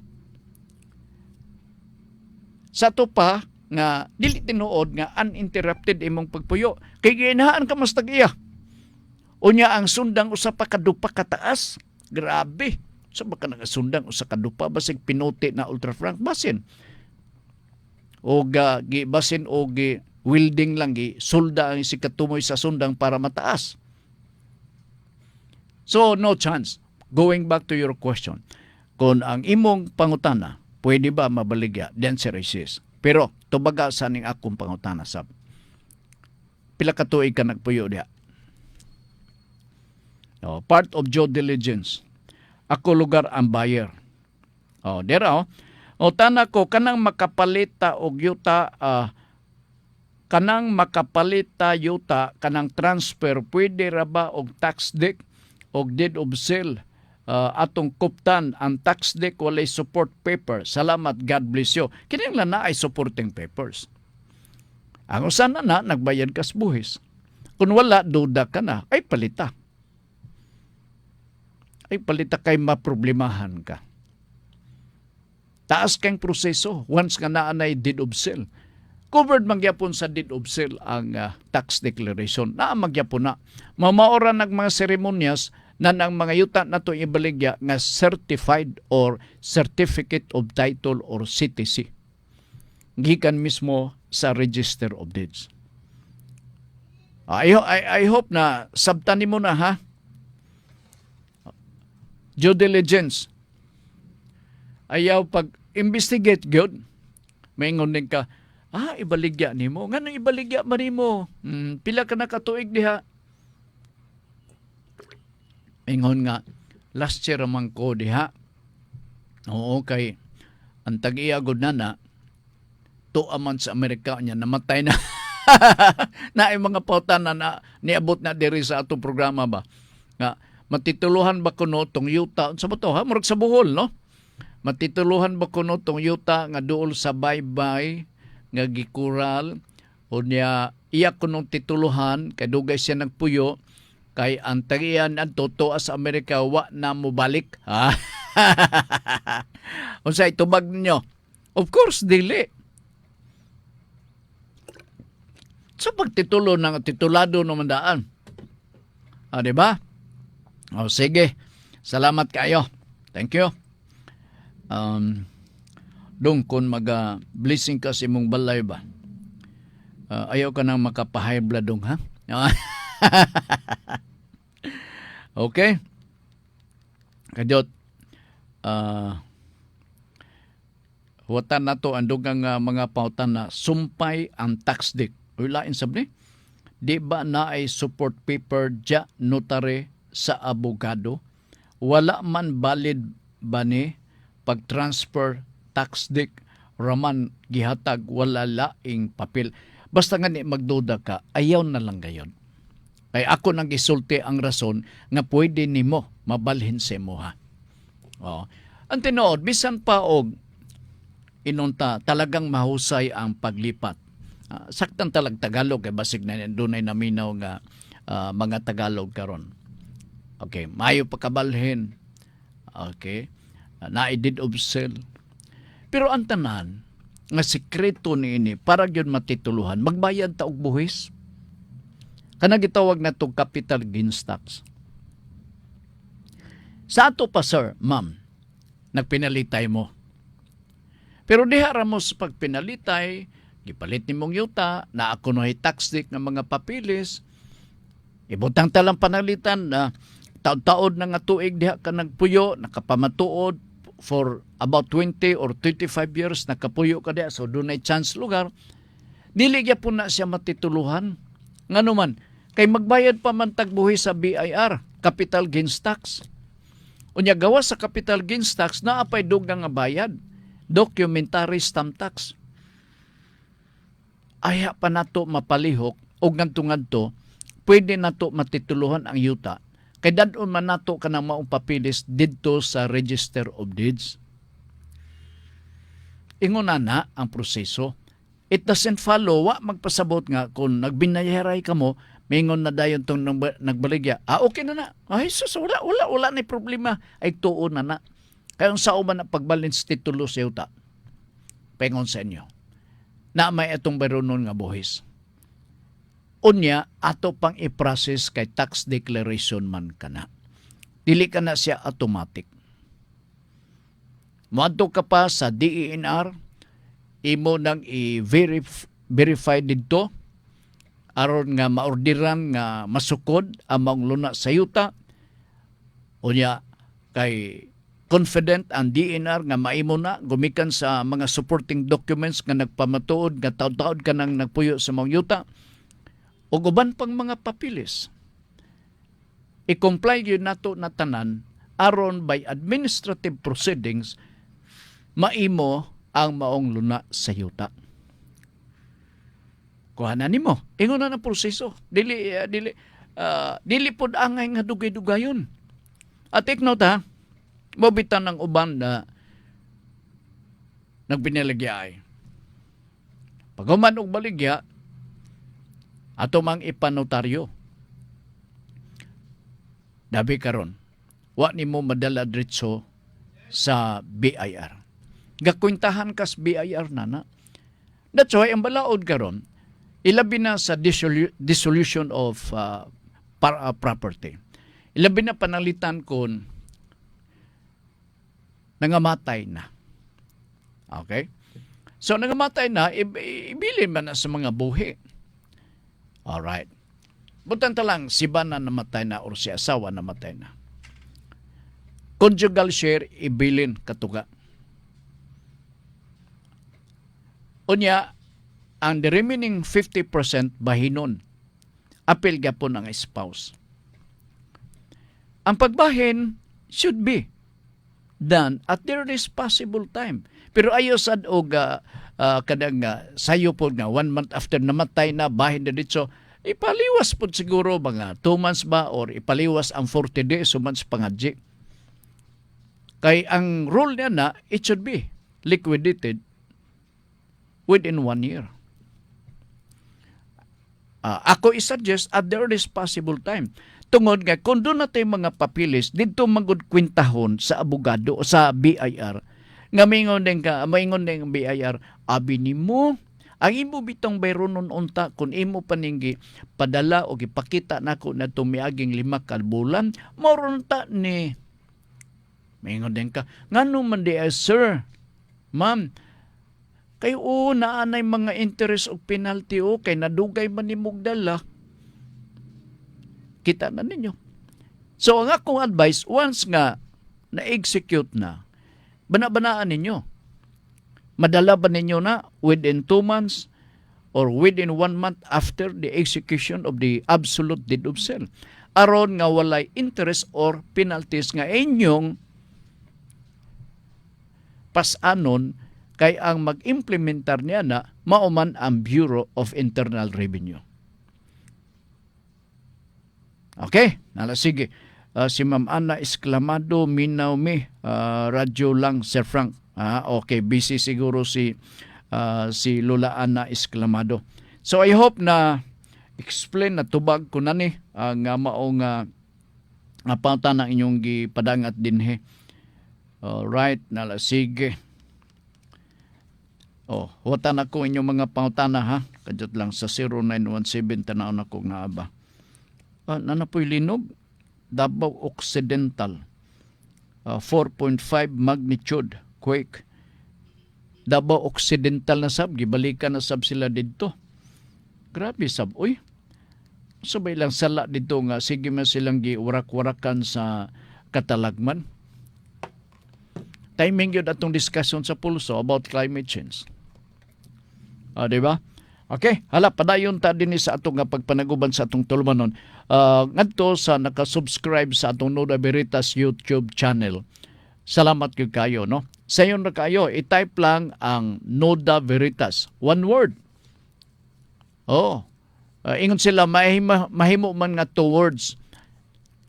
A: Sa to pa, nga dili tinuod nga uninterrupted imong pagpuyo. Kay ginahaan ka mas tagiya. Unya ang sundang usa pa kadupa kataas. Grabe. Sa baka nagasundang usa kadupa basig pinuti na ultra frank basin. O basin o welding lang sulda ang sikatumoy sa sundang para mataas. So no chance. Going back to your question, kung ang imong pangutana, pwede ba mabaligya? The answer is yes. Pero, tubaga sa ning akong pangutana sab. Pila ka tuig ka nagpuyo diha. Part of due diligence. Ako lugar ang buyer. Dera tana ko, kanang makapalita og yuta, kanang transfer, pwede ra ba og tax deed og deed of sale? Atong kuptan ang tax deck walay support paper. Salamat, God bless you. Kining lang na ay supporting papers. Ang usan na nagbayad kas buhis. Kung wala, duda ka na, ay palita. ay palita kay maproblemahan ka. Taas kang proseso once nga naanay deed of sale. Covered magyapon sa deed of sale ang tax declaration. Nagyapon na. Mamaoran ng mga seremonyas na ang mga yuta na ito ibaligya nga certified or certificate of title or CTC. Gikan mismo sa Register of Deeds. I hope na sabtani mo na ha. Due diligence. Ayaw pag-investigate gyud. Maingon din ka, ibaligya nimo. Nga nang ibaligya man nimo? Pila ka nakatuig diha? Ingon nga, last year man ko diha. Oo, kay ang tag-iagod na tuaman sa Amerika niya, namatay na. Na ay mga pautan na niabot na diri sa atong programa ba? Nga, matituluhan ba kuno tong yuta? Sa bato ha? Murag sa Bohol, no? Matituluhan ba kuno tong yuta nga duol sa baybay nga gikural o niya iya kunong tituluhan kay dugay siya nagpuyo kay ang tagiyan adto sa Amerika wa na mo balik. Unsay tubag ninyo? Of course dili. Sa pagtitulo ng titulado naman daan. Di ba? Sige. Salamat kayo. Thank you. Dong kung blessing ka sa imong balay ba? Ayaw ka nang makapahay blood dong ha? Okay? Kadiyot, watan na to ang dugang mga pautan na sumpay ang tax deed. Lain sabni, di ba na ay support paper dya notary sa abogado? Wala man valid ba ni pag-transfer tax deed raman gihatag wala laing papel. Basta nga ni magduda ka, ayaw na lang gayon. Kay ako nang gisulti ang rason nga pwede nimo mabalhin sa imo ha. Ang tinuod, bisan pa og inunta talagang mahusay ang paglipat. Saktan talag Tagalog kay basig na dunay naminaw nga mga Tagalog karon. Okay, mayo pagkabalhin. Okay. Na deed of sale. Pero ang tanan nga sekreto niini para gyud matituluhan, magbayad ta og buhis. Kana gitawag na tong capital gains tax. Sa ato pa sir, ma'am, nagpinalitay mo. Pero diha ra mo sa pagpinalitay, gipalit nimong yuta, na ako no'y tax deed ng mga papilis, ibutang talang panalitan na taon-taon na nga tuig diha ka nagpuyo, nakapamatuod for about 20 or 25 years, nakapuyo ka diha, so dunay chance lugar, dili po na siya matituluhan. Nga naman, kay magbayad pa man tagbuhi sa BIR, capital gains tax. Unya gawa sa capital gains tax, naapay dugang nga bayad, documentary stamp tax. Aya pa nato mapalihok o ngadto-ngadto pwede nato matituluhan ang yuta kay dadon man nato kanang maong papilis didto sa Register of Deeds. Ingon na ang proseso. It doesn't follow wa magpasabot nga kung nagbinayaray ka mo mingon na dayon tong nagbaligya. Okay na. Ay sus, wala na problema. Ay tuo na. Kaya sa uman na pagbalins titulo sa yuta. Pengon sa inyo. Na may itong barunon nga buhis. Unya, ato pang i-process kay tax declaration man ka na. Dili ka na siya automatic. Muadto ka pa sa DENR, imo nang i-verify dito, aron nga maordiran nga masukod among luna sa yuta. Unya, kay confident ang DNR nga maimo na gumikan sa mga supporting documents nga nagpamatuod nga taud-taud ka nang nagpuyo sa mga yuta o uban pang mga papilis. I-comply yun nato na tanan aron by administrative proceedings maimo ang maong luna sa yuta. Kuhanan nimo, ingon na ng proseso. Dili pod angay nga dugay-dugayon. At take note ha, mabitan ng uban na nagbinaligya ay. Paghuman og baligya, ato mang ipanotaryo. Dabi karon, wa nimo madala diretso sa BIR. Gakwintahan kas BIR na. That's why ang balaod karon ilabi na sa dissolution of property. Ilabi na panalitan kon nangamatay na. Okay? So nangamatay na, ibilin man na sa mga buhi. Alright. Butan ta lang, si bana namatay na or si asawa namatay na. Conjugal share, ibilin katuga. Unya, ang the remaining 50% bahinon. Apil gapon ang spouse. Ang pagbahin should be done at the earliest possible time. Pero ayo sad og kadang sayo po nga 1 month after namatay na bahin na dito, ipaliwas po siguro mga 2 months ba or ipaliwas ang 40 days months pangadji. Kay ang rule niya na it should be liquidated within 1 year. Ako i-suggest at the earliest possible time. Tungod nga kung doon natin mga papilis dito magud kwintahon sa abogado o sa BIR nga maingon din BIR abi nimo ang imo bitong bayronon unta kung imo paninggi padala o gipakita nako na tumiaging 5 ka bulan mao ta ni maingon din ka ngano man di sir ma'am kay naanay mga interest o penalty o kay nadugay man nimog dala kita na ninyo. So ang akong advice once nga na-execute na bana-banaan ninyo. Madala ba ninyo na within 2 months or within 1 month after the execution of the absolute deed of sale. Aron nga walay interest or penalties nga inyong pasanon kay ang mag-implementar niya na mauman ang Bureau of Internal Revenue. Okay, sige. Si Ma'am Ana Esclamado, minaw mi, radyo lang, Sir Frank. Okay, busy siguro si Lola Ana Esclamado. So I hope na explain na tubag ko na ni nga maong pauta na inyong gipadangat dinhe. Alright, sige. Wata na ko inyong mga pautana ha. Kadjot lang sa 0917 tanaw na kong naaba. Nanapoy linog, Davao Occidental, 4.5 magnitude quake. Davao Occidental na sab, gibalikan na sab sila dito. Grabe sab, uy. Sabay lang sala dito nga, sige man silang giurak-warakan sa katalagman. Timing yun atong discussion sa pulso about climate change. Diba? Okay, hala, padayon ta din sa atong pagpanaguban sa atong tulumanon. Ngadto sa nakasubscribe sa atong Nuda Veritas YouTube channel. Salamat kayo, no? Sa iyon na kayo, i-type lang ang Nuda Veritas. One word. Ingon sila, mahimo man nga 2 words.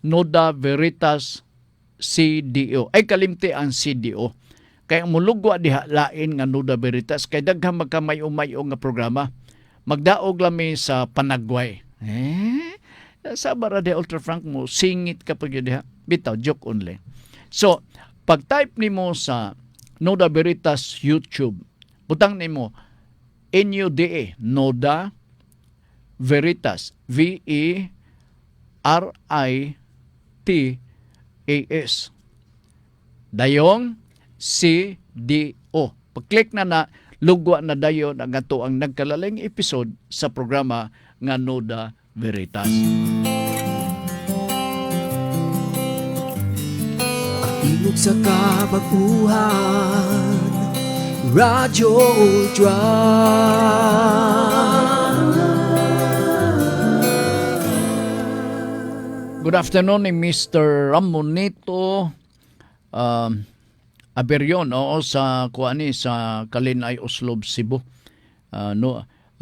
A: Nuda Veritas CDO. Ay, kalimti ang CDO. Kaya mulugwa diha lain nga Nuda Veritas. Kaya daghang magkamay-umay nga programa. Magdaog lami sa Panagway. Sa Barade Ultra Frank mo, singit ka pag yun diha. Bitaw, joke only. So, pag-type nimo sa Nuda Veritas YouTube, butang nimo NUDA, Nuda Veritas, VERITAS. Dayong CDO. Pag-click na lugwa na dayon ang ato ang nagkalaling episode sa programa nga Nuda Veritas.
C: Ilog sa kabaguhan, Radyo Ultra.
A: Good afternoon ni Mr. Ramonito Aberion sa sa Kalinay, Oslob, Cebu.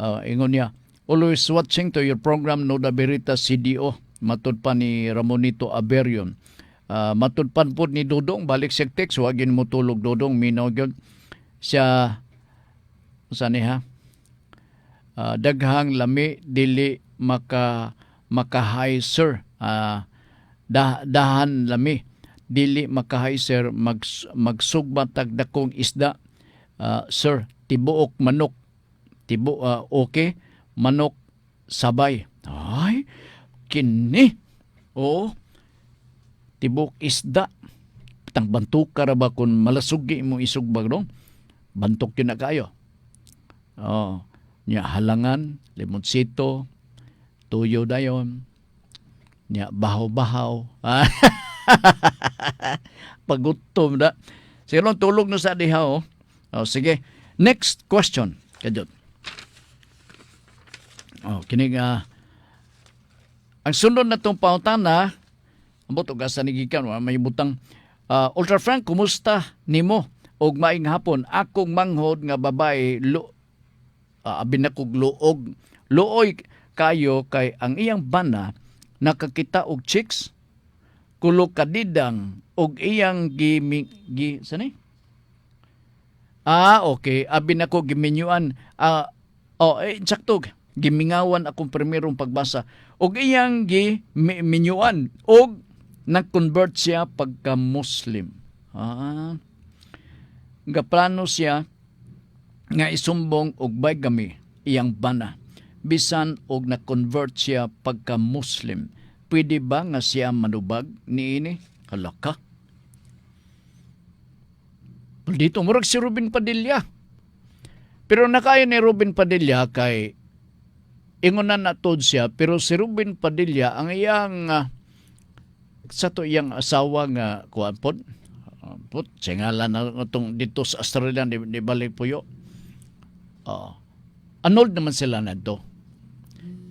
A: Ingon niya, always watching to your program Nuda Veritas CDO. Matud pa ni Ramonito Aberion. Matud pan po ni Dodong, balik siya text, wagin mo tulog Dodong, minaw yun. Siya, saan niya? Daghang lami, dili makahay sir. Dahan lami. dili makahay sir magsugba tag dakong isda. Sir, tibuok manok. Okay, manok sabay. Ay, kini. Oo. Tibuok isda. Tang bantuk ka ra ba kung malasugi mo isugbag no? Bantok yun na kayo. Oh, nya halangan, limonsito, tuyo dayon. Nya bahaw-bahaw. Pagutom na. Sige tulog no sa diha oh. Oh, sige. Next question. Kadyon. Oh, kining ang sunod na tong pautana, ambot og asa ni gikan may butang Ultra Frank, kumusta nimo? Og maing hapon, akong manghod nga babae abin akong luoy kayo kay ang iyang bana nakakita og chicks kulo kadidang og iyang sani? Okay, abin ako giminyuan sakto gimingawan akong primerong pagbasa og iyang giminyuan og nag-convert siya pagka Muslim. Gaplano siya nga isumbong og bigamy iyang bana bisan og na-convert siya pagka Muslim. Pwede ba nga siya manubag niini? Kalaka. Dito murag si Ruben Padilla. Pero nakaya ni Ruben Padilla kay ingunan na tod siya, pero si Ruben Padilla ang iyang sa to iyang asawa nga kuan pod singalan na itong dito sa Australia di balik puyo. Annolled naman sila na to.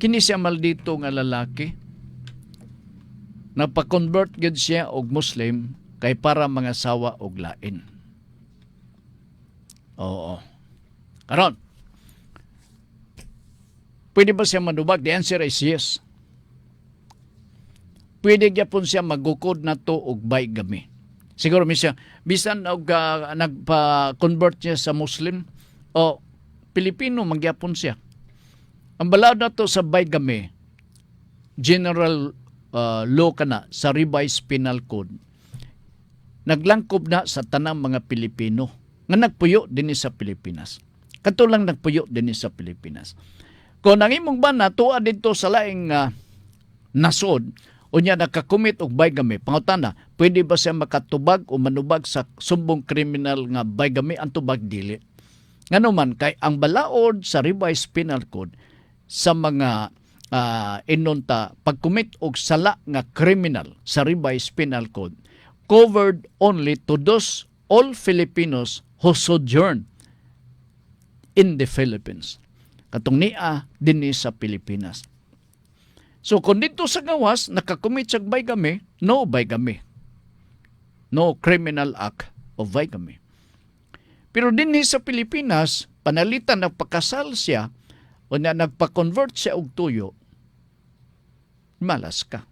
A: Kini siya maldito nga lalaki. Nagpa-convert gid siya og Muslim kay para mga asawa og lain. Oo. Karon, pwede ba siya manubag? The answer is yes. Pwede gyapon siya magukod na to og bigamy. Siguro siya bisan og nagpa-convert niya sa Muslim o Pilipino magyapon siya. Ang balaod na to sa bigamy, general law kana sa revised penal code. Naglangkob na sa tanang mga Pilipino nga nagpuyo dinhi sa Pilipinas. Katulang nagpuyo dinhi sa Pilipinas. Kung ang imong bana tuwa dito sa laing nasod, unya nakakumit og bigamy, pangutana, pwede ba siya makatubag o manubag sa sumbong kriminal nga bigamy? Ang tubag dili. Nganuman kay ang balaod sa revised penal code sa mga inunta pagkumit og sala nga criminal sa revised penal code covered only to those all Filipinos who sojourn in the Philippines. Katong niya dinhi sa Pilipinas. So kung dito sa gawas nakakumit sa bigamy, no bigamy. No criminal act of bigamy. Pero dinhi sa Pilipinas, panalitan nagpakasal siya o na nagpa-convert siya og tuyo, malas ka.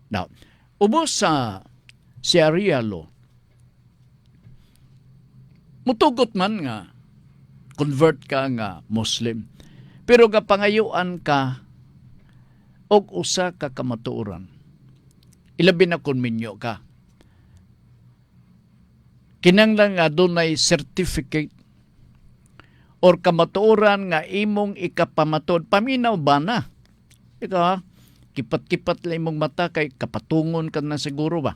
A: Now, ubos sa Sharia law, mutugot man nga convert ka nga Muslim. Pero kapangayuan ka og usa ka kamatuoran. Ilabi na kung minyo ka. Kinanglan nga dunay certificate or kamatuoran nga imong ikapamatod. Paminaw ba na? Ika, kipat-kipat lang imong mata kay kapatungon ka na siguro ba?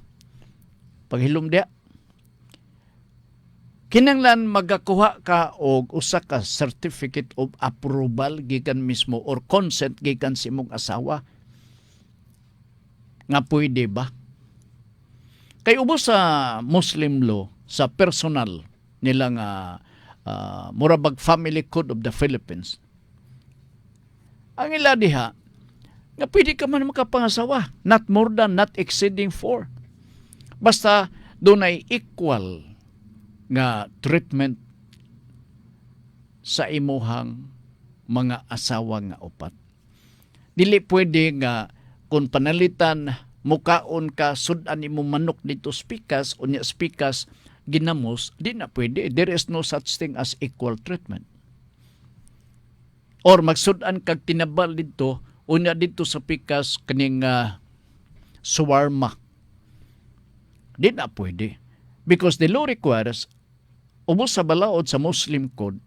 A: Paghilom diya. Kinanglan magakuha ka og usa ka certificate of approval gikan mismo or consent gikan sa imong asawa. Nga pwede ba? Kay ubos sa Muslim law, sa personal nilang murabag Family Code of the Philippines, ang ila diha, nga pwede ka man makapangasawa, not more than, not exceeding 4. Basta doon ay equal nga treatment sa imuhang mga asawa nga upat. Dili pwede nga kung panalitan mukaon ka sudan imong manok dito spikas unya spikas ginamos, di na pwede. There is no such thing as equal treatment. Or magsudan kag tinabal dito unya dito sa pikas kaning shawarma Di na pwede. Because the law requires, ubos sa balaod sa Muslim code,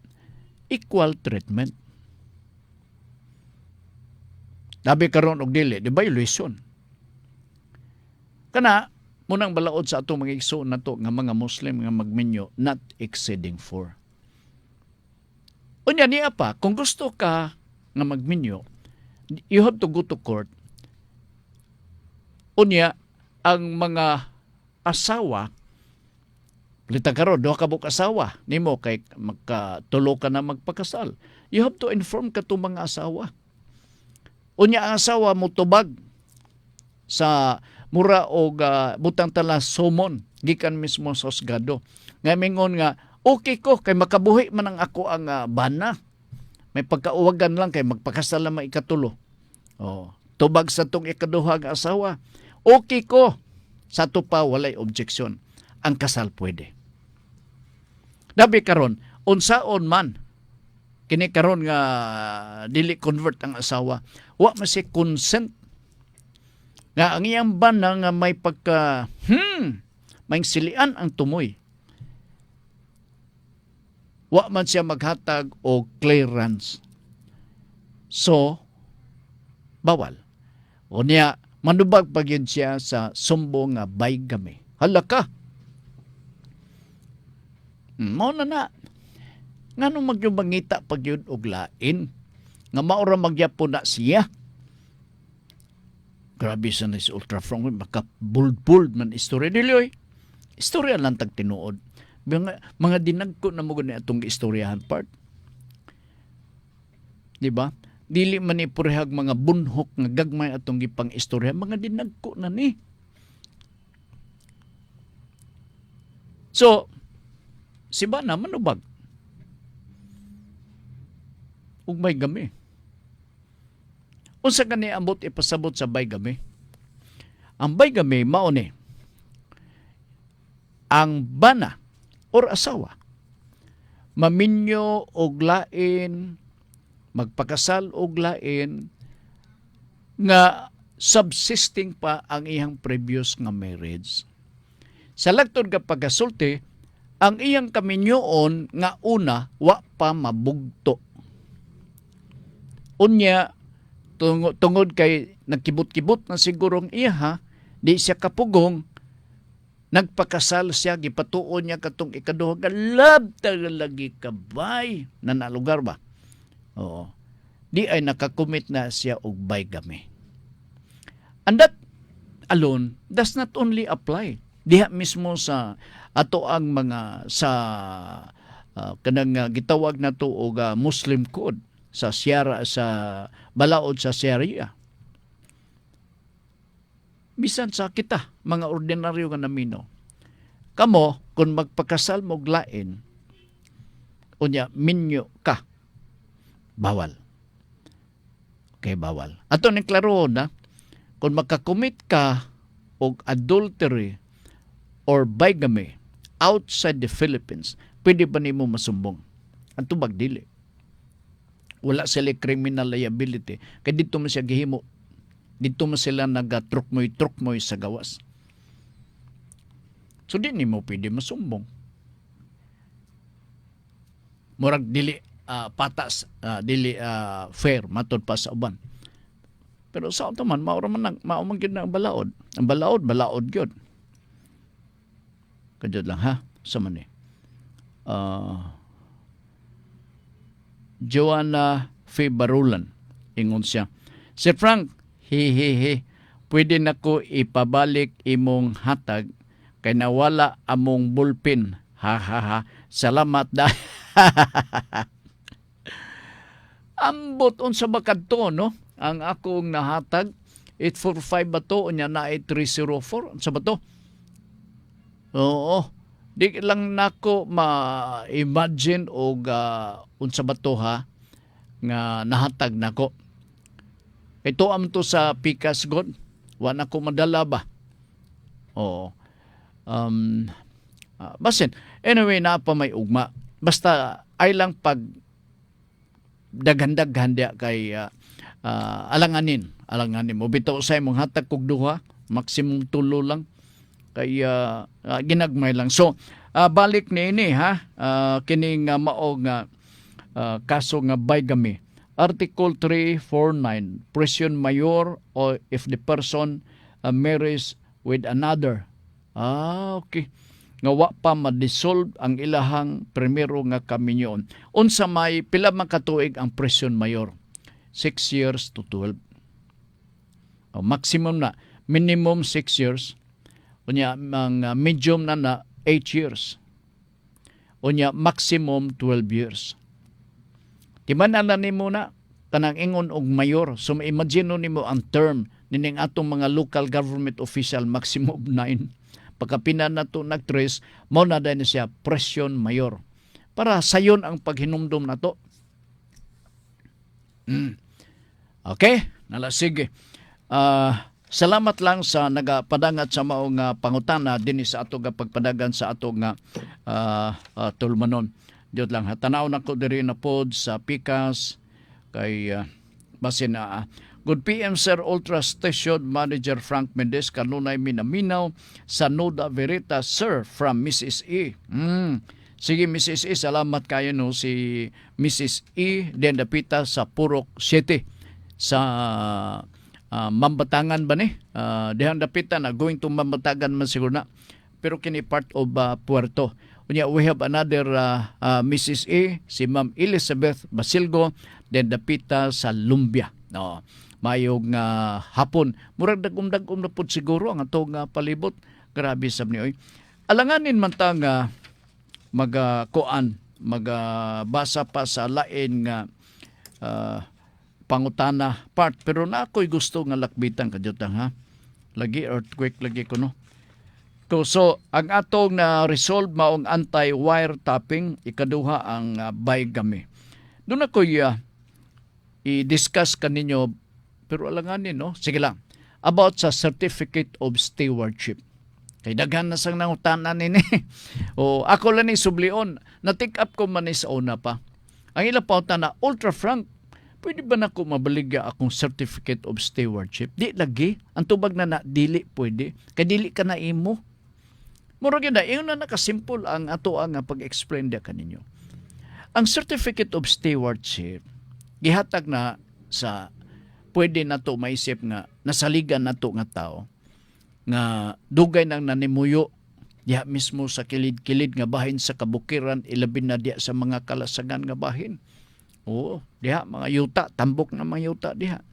A: equal treatment. Labi karon og dili, di violation. Kana, munang balaod sa atong mga igsoon nato nga mga Muslim nga magminyo, not exceeding 4. Unya niya pa, kung gusto ka nga magminyo, you have to go to court. Unya, ang mga asawa, lita karon duha ka buk asawa nimo kay magkatulo ka na magpakasal. You have to inform ka to mga asawa. Unya ang asawa mo tubag sa mura og butang tala sumon gikan mismo sa husgado. Nga mingon nga okay ko kay makabuhi man ang ako ang bana. May pagkauwagan lang kay magpakasal na ikatulo. Oh, tubag sa tong ikaduha nga asawa. Okay ko. Sa to pa walay objection. Ang kasal pwede. Dabi karon unsaon man kini karon nga dili convert ang asawa, wa man si consent nga ang iyang bana nga may pagka may silian ang tumoy. Wa man siya maghatag og clearance. So bawal. Unya manubag pa gyud siya sa sumbo nga bigamy. Hala ka. Mao na. Ngano magyubangita pag yun og lain? Nga maura magyapon na siya. Grabe sa nis ultra front maka bold man istorya dili. Istorya lang tag tinuod. Mga dinagko na mo gani atong istoryahan part. Di ba? Dili man ni purehag mga bunhok nga gagmay atong gipang istorya, mga dinagko na ni. So, si Bana manubag. Ug may gami. Unsa kani ambot ipasabot sa baygami? Ang baygami mao ni ang bana or asawa maminyo og lain, magpakasal og lain nga subsisting pa ang iyang previous nga marriage. Sa lagtod ka pagasulti, ang iyang kaminyoon nga una wa pa mabugto. Unya tungod kay nagkibot-kibot na sigurong iya di siya kapugong, nagpakasal siya, gipatuon niya katong ikaduha ka love lagi kabay na nalugar ba? Oo. Di ay nakakumit na siya og baygami. And that alone does not only apply diha mismo sa ato ang mga sa kanang gitawag na to og Muslim code sa siyara sa balaod sa Sharia. Bisan sa kita mga ordinaryo nga namino. Kamo kung magpakasal mo og lain unya minyo ka, bawal. Okay, bawal. Ato ni klaro na kung makakomit ka og adultery or bigamy outside the Philippines, pwede ba nimo masumbong? Ang tubag dili. Wala sila criminal liability. Kaya dito mo siya gihimo. Dito mo sila nag-trukmoy sa gawas. So di nimo pwede masumbong. Murag dili patas, dili fair matod pa sa uban. Pero sa ito man, maumang yun na ang balaod. Ang balaod yun. Kadyod lang ha, sa man eh. Joanna Barulan, ingon siya, Sir Frank, pwede na ko ipabalik imong hatag kay nawala among bulpin. Salamat da. Ambot unsa ba kadto no? Ang akong nahatag 845 ba to unya na 304 unsa ba to? Oo. Di lang nako ma-imagine og unsa ba to ha nga nahatag nako. Ito am to sa pikas god. Wa na ko madala ba? Oo. Basin. Anyway, na pa may ugma. Basta ay lang pag daghan-daghan dia kay alanganin mo bitaw sa imong hatag kog duha, maximum tulo lang kay ginagmay lang. So balik ni ha, kining mao nga kaso nga bigamy. Article 349, prison mayor or if the person marries with another. Okay. Nga wa pa ma-dissolve ang ilahang primero nga kaminyon. Unsa may pila man katuig ang prison mayor? 6 years to 12. Maximum na. Minimum 6 years. Unya, ang medium na 8 years. Unya, maximum 12 years. Timanan nimo na kanang ingon og mayor. So imagine nimo ang term nining atong mga local government official maximum 9. Pagkapina na to nag-trace, mo na din siya presyon mayor. Para sayon ang paghinumdum na to. Okay? Sige. Salamat lang sa nagapadangat sa maong pangutana din sa ato nga pagpadagan sa ato nga tulmanon. Diyot lang, tanaw na ko diri na pod sa Pikas kay basin na Good PM Sir Ultra Station Manager Frank Mendez kanunay minaminaw sa Nuda Veritas Sir from Mrs. E. Sige Mrs. E, salamat kayo no si Mrs. E den dapita sa Purok City sa Mambatangan ba ni? Dihan dapita na going to Mambatangan man siguro na. Pero kini part of Puerto. Unya, we have another Mrs. A, si Ma'am Elizabeth Basilgo, then dapita sa Lumbia. No, mayong hapon. Murag dagum-dagum na po siguro ang atong palibot. Grabe sab ni oy. Alanganin man ta nga magbasa pa sa lain nga pangutana part. Pero na ako'y gusto nga lakbitan kadyotang ha. Lagi earthquake lagi ko no. So, ang atong na resolve maong anti-wiretapping, ikaduha ang bigamy. Doon ako i-discuss kaninyo, pero alanganin, no? Sige lang. About sa Certificate of Stewardship. Kay daghan na sang nangutanan nini. O ako lang ni sublion, na-take up ko man sa una pa. Ang ilang pauta na, Ultra Frank, pwede ba na ko mabaligya akong Certificate of Stewardship? Di lagi. Ang tubag na dili pwede. Kay dili ka na imo. Murag yun na, yun na nakasimple ang ato ang pag-explain dia kaninyo. Ang Certificate of Stewardship, gihatag na sa pwede na to maisip nga nasaligan na to nga tao nga dugay nang nanimuyo diha mismo sa kilid-kilid nga bahin sa kabukiran ilabin na diha sa mga kalasagan nga bahin. Oo, diha mga yuta, tambok na mga yuta diha.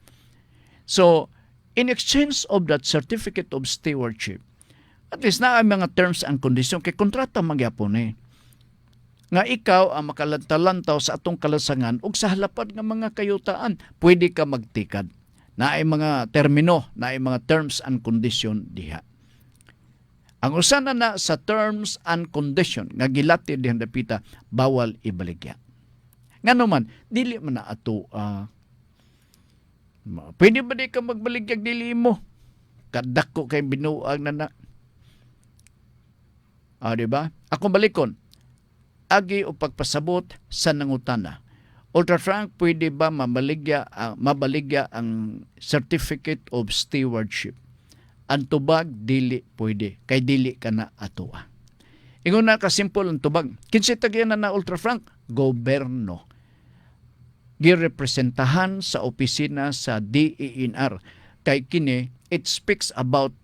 A: So, in exchange of that Certificate of Stewardship, at least na ang mga terms and conditions kay kontrata magyapon nga ikaw ang makalantalantaw sa atong kalasangan ug sa halapad nga mga kayutaan pwede ka magtikad na ay mga termino na ay mga terms and condition diha. Ang usa na sa terms and condition nga gilatid diha dapita bawal ibaligya. Ngano man dili man na ato pwede ba di ka magbaligyag dili mo kadako kay binuang na diba? Ako balikon, agi o pagpasabot sa nangutana. Ultra Frank, pwede ba mabaligya ang Certificate of Stewardship? Ang tubag, dili pwede. Kay dili ka na atoa. Ingon na kasimple ang tubag. Kinsa tagyan na Ultra Frank? Goberno. Girepresentahan sa opisina sa DENR. Kay kini, it speaks about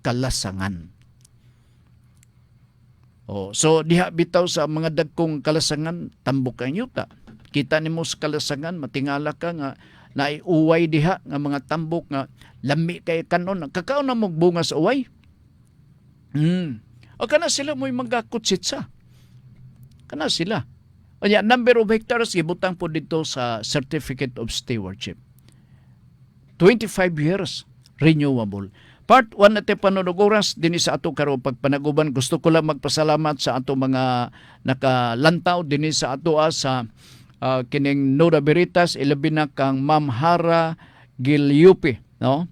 A: kalasangan. So diha bitaw sa mga dagkong kalasangan tambok ang yuta. Kita nimo sa kalasangan matingala ka nga naiuway diha nga mga tambok nga lami kay kanon kakao na bunga sa uway. O kana sila mo'y magkakutsitsa. Kana sila. O ya, number of hectares gibutang po dito sa Certificate of Stewardship. 25 years renewable. Part 1 natin panunuguras din sa ato karong pagpanaguban. Gusto ko lang magpasalamat sa ato mga nakalantaw din sa ato sa kining Nuda Veritas, ilabi na kang Ma'am Hara Gilyupi, no?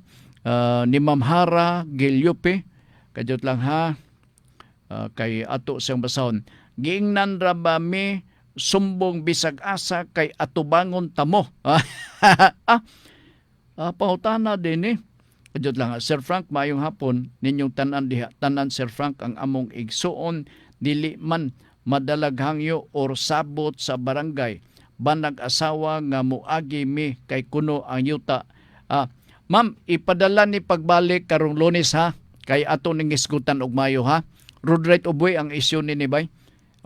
A: Ni Ma'am Hara Gilyupi, kadiyot lang ha, kay ato siyang basahon. Giingnan ra ba mi sumbong bisag asa kay atubangon tamo. Pahutana din Kadyo lang, Sir Frank, mayong hapon, ninyong tanan diha. Tanan, Sir Frank, ang among igsuon, dili man madalaghangyo or sabot sa barangay. Banag asawa nga muagi mi kay kuno ang yuta. Ma'am, ipadala ni pagbalik karong Lunes ha, kay ato ning isgutan og mayo ha. Road right uboy ang isyu ni bay.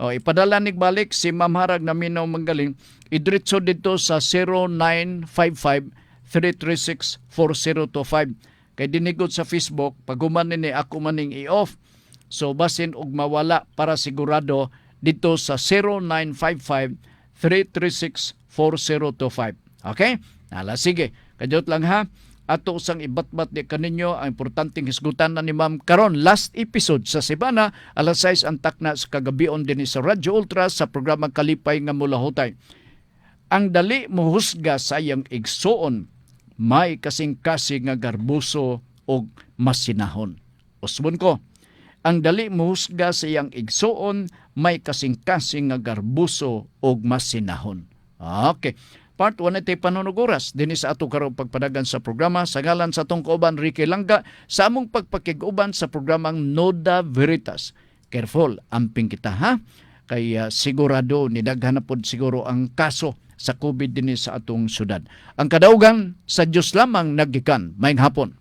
A: O, ipadala ni balik si Ma'am Harag na minaw manggaling. Idritso dito sa 0955-336-4025. Kay dinigod sa Facebook, pag humanin ni ako maning i-off. So basin og mawala para sigurado dito sa 0955-336-4025. Okay? Ala, sige. Kadiyot lang ha. Ato usang ibatbat di kaninyo ang importanteng hisgutan na ni Ma'am karon last episode sa Sibana alas 6 ang takna sa kagabion din sa Radyo Ultra sa programang Kalipay nga Mulahutay. Ang dali mohusga sa iyang igsuon may kasing-kasing nga garbuso o masinahon. Usbon ko, ang dali mohusga sa iyang igsuon may kasing-kasing nga garbuso o masinahon. Okay. Part 1 ito'y panunuguras. Dinis sa ato karong pagpadagan sa programa sa ngalan sa atong kauban Ricky Langga sa among pagpakiguban sa programang Nuda Veritas. Careful, amping kita ha. Kay sigurado ni daghan na pod siguro ang kaso sa COVID dinis sa atong syudad. Ang kadaugan sa Dios lamang nagikan. Maayong hapon.